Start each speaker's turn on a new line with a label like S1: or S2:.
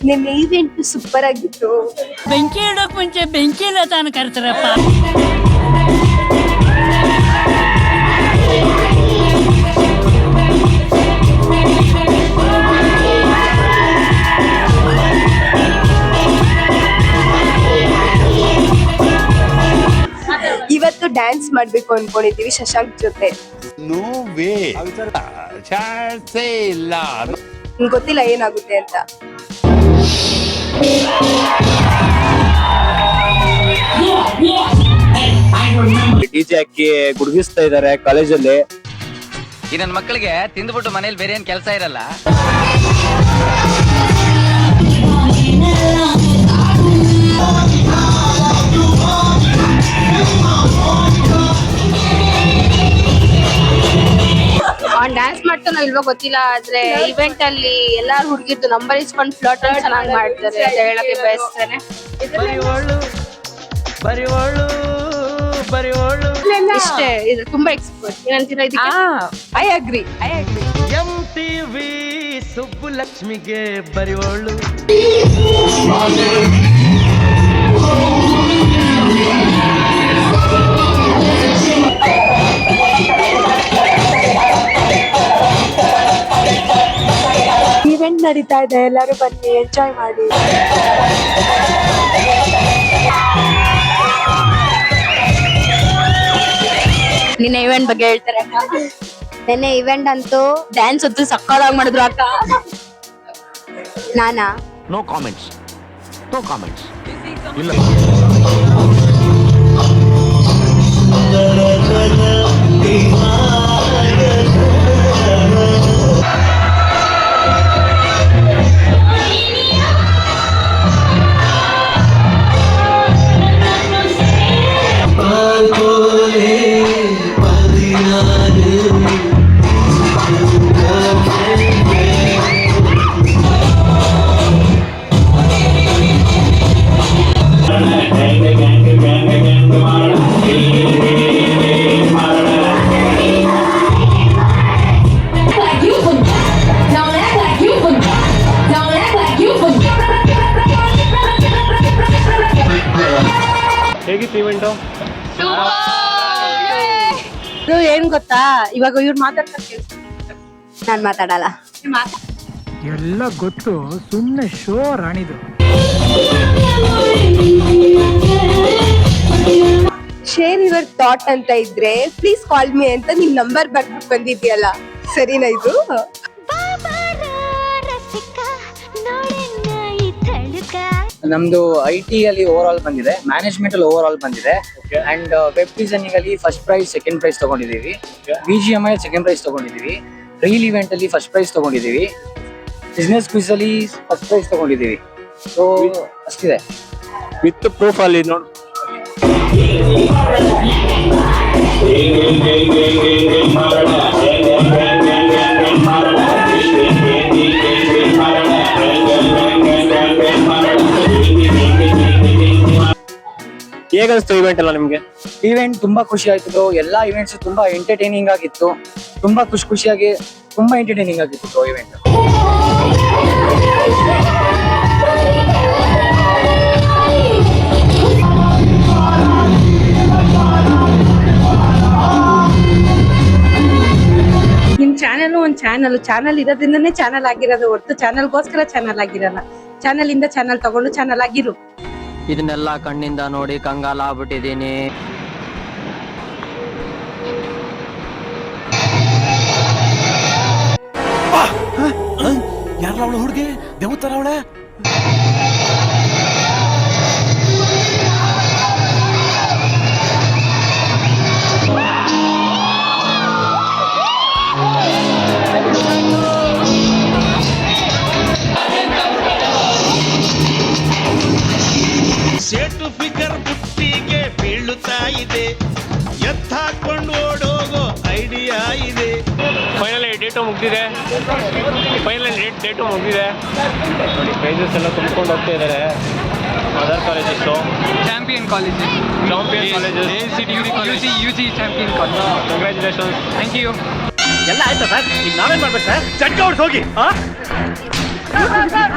S1: ನಿನ್ನ event super ಆಗಿತ್ತು.
S2: ಬೆಂಕಿ ಇಡೋಕ್ ಮುಂಚೆ ಬೆಂಕಿ ಇಲ್ಲ ತಾನು ಕರ್ತಾರಪ್ಪ.
S1: ಇವತ್ತು ಡ್ಯಾನ್ಸ್ ಮಾಡ್ಬೇಕು ಅನ್ಕೊಂಡಿದೀವಿ ಶಶಾಂಕ್ ಜೊತೆ.
S3: ನೋ ವೇ, ಚಾನ್ಸೇ ಇಲ್ಲ.
S1: ಗೊತ್ತಿಲ್ಲ ಏನಾಗುತ್ತೆ ಅಂತ.
S4: ಡಿಜೆ ಹಾಕಿ ಗುಡುಗಿಸ್ತಾ ಇದಾರೆ ಕಾಲೇಜಲ್ಲಿ.
S5: ಈ ನನ್ನ ಮಕ್ಕಳಿಗೆ ತಿಂದ್ಬಿಟ್ಟು ಮನೇಲಿ ಬೇರೆ ಏನ್ ಕೆಲಸ ಇರಲ್ಲ.
S6: ಅವ್ನ್ ಡ್ಯಾನ್ಸ್ ಮಾಡ್ತಾನೋ ಇಲ್ವೋ ಗೊತ್ತಿಲ್ಲ, ಆದ್ರೆ ಇವೆಂಟ್ ಅಲ್ಲಿ ಎಲ್ಲಾರು ಹುಡುಗಿರ್ದು ನಂಬರ್ ಇಸ್ಕೊಂಡು ಫ್ಲೋಟ್ ಚೆನ್ನಾಗಿ ಮಾಡ್ತಾರೆ ಅಂತ ಹೇಳಕ್ಕೆ ಬಯಸ್ತೇನೆ. ಇಷ್ಟೇ, ಇದು ತುಂಬಾ ಎಕ್ಸ್ಪರ್ಟ್. ಏನಂತೀರಾ ಇದಕ್ಕೆ?
S1: I agree.
S7: MTV ಸುಬ್ಬುಲಕ್ಷ್ಮಿಗೆ ಬರಿವೋಳು.
S1: ಈವೆಂಟ್ ನಡೀತಾ ಇದೆ, ಎಲ್ಲರೂ ಬನ್ನಿ ಎಂಜಾಯ್ ಮಾಡಿ.
S6: ನಿನ್ನೆ ಇವೆಂಟ್ ಬಗ್ಗೆ ಹೇಳ್ತಾರೆ ಅಕ್ಕ.
S1: ನೆನ್ನೆ ಇವೆಂಟ್ ಅಂತೂ
S6: ಡ್ಯಾನ್ಸ್ ಅಂತೂ ಸಕ್ಕತ್ತಾಗಿ ಮಾಡಿದ್ರು ಅಕ್ಕ.
S1: ನಾನಾ?
S3: No comments, no comments. ಇಲ್ಲ
S4: ಹೇಗಿತ್ತು ಇವೆಂಟು?
S6: ಇದು ಏನ್ ಗೊತ್ತಾ, ಇವಾಗ ಇವ್ರು ಮಾತಾಡ್ತಾರೆ,
S1: ನಾನ್ ಮಾತಾಡಲ್ಲ.
S8: ಎಲ್ಲ ಗೊತ್ತು, ಸುಮ್ಮನೆ ಶೋ ರಾಣಿದು.
S1: ಶೇರ್ ಯುವರ್ ಥಾಟ್ ಅಂತ ಇದ್ರೆ ಪ್ಲೀಸ್ ಕಾಲ್ ಮಿ ಅಂತ ನಿನ್ ನಂಬರ್ ಬರ್ಬಿಟ್ಟು ಬಂದಿದ್ಯಲ್ಲ, ಸರಿನಾ ಇದು?
S4: ನಮ್ದು IT ಅಲ್ಲಿ ಓವರ್ ಆಲ್ ಬಂದಿದೆ, ಮ್ಯಾನೇಜ್ಮೆಂಟ್ ಅಲ್ಲಿ ಓವರ್ ಆಲ್ ಬಂದಿದೆ, ಅಂಡ್ ವೆಬ್ ಡಿಸೈನಿಂಗ್ ಅಲ್ಲಿ ಫಸ್ಟ್ ಪ್ರೈಸ್ ಸೆಕೆಂಡ್ ಪ್ರೈಸ್ ತಗೊಂಡಿದೀವಿ, BGMI ಸೆಕೆಂಡ್ ಪ್ರೈಸ್ ತಗೊಂಡಿದೀವಿ, ರೀಲ್ ಇವೆಂಟ್ ಅಲ್ಲಿ ಫಸ್ಟ್ ಪ್ರೈಸ್ ತಗೊಂಡಿದೀವಿ, ಬಿಸ್ನೆಸ್ ಕ್ವಿಜ್ ಅಲ್ಲಿ ಫಸ್ಟ್ ಪ್ರೈಸ್ ತಗೊಂಡಿದೀವಿ. ಸೊ ಅಷ್ಟಿದೆ, ವಿತ್ ಪ್ರೂಫ್ ಅಲ್ಲಿ ನೋಡಿ. ಹೇಗನ್ನಿಸ್ತು ಇವೆಂಟ್ ಎಲ್ಲ ನಿಮ್ಗೆ? ಇವೆಂಟ್ ತುಂಬಾ ಖುಷಿ ಆಯ್ತು. ಎಲ್ಲಾ ಇವೆಂಟ್ಸ್ ತುಂಬಾ ಎಂಟರ್ಟೈನಿಂಗ್ ಆಗಿತ್ತು, ತುಂಬಾ ಖುಷಿಯಾಗಿ ತುಂಬಾ ಎಂಟರ್ಟೈನಿಂಗ್ ಆಗಿತ್ತು ಇವೆಂಟ್.
S6: ನಿಮ್ ಚಾನೆಲ್ ಒಂದ್ ಚಾನಲ್ ಇರೋದ್ರಿಂದನೇ ಚಾನಲ್ ಆಗಿರೋದು, ಹೊರತು ಚಾನಲ್ಗೋಸ್ಕರ ಚಾನಲ್ ಆಗಿರಲ್ಲ. ಚಾನಲ್ ಇಂದ ಚಾನಲ್ ತಗೊಂಡು ಚಾನಲ್ ಆಗಿರು.
S5: ಇದನ್ನೆಲ್ಲ ಕಣ್ಣಿಂದ ನೋಡಿ ಕಂಗಾಲ ಆಗ್ಬಿಟ್ಟಿದೀನಿ.
S7: ಯಾರ ಅವಳು ಹುಡುಗಿ ದೇವತರ ಅವಳೆ?
S9: ಸೇಟು ಫಿಗರ್ ಬುಟ್ಟಿಗೆ ಬೀಳುತ್ತಾ ಇದೆ, ಎತ್ತಾಕೊಂಡು ಓಡೋಗೋ ಐಡಿಯಾ ಇದೆ.
S4: ಫೈನಲ್ ಡೇಟು ಮುಗಿದಿದೆ, ನೋಡಿ ಪ್ರೈಸಸ್ ಎಲ್ಲ ತುಂಬಿಕೊಂಡು ಹೋಗ್ತಾ ಇದ್ದಾರೆ. Other colleges,
S5: champion colleges, UG champion college.
S4: Congratulations.
S5: Thank you.
S4: ಎಲ್ಲ ಆಯ್ತಾ ಸರ್? ಈಗ ನಾವೇನ್ ಮಾಡ್ಬೇಕು ಸರ್? ಚಟ್ಕ ಹೊಡ್ಸ್ ಹೋಗಿ.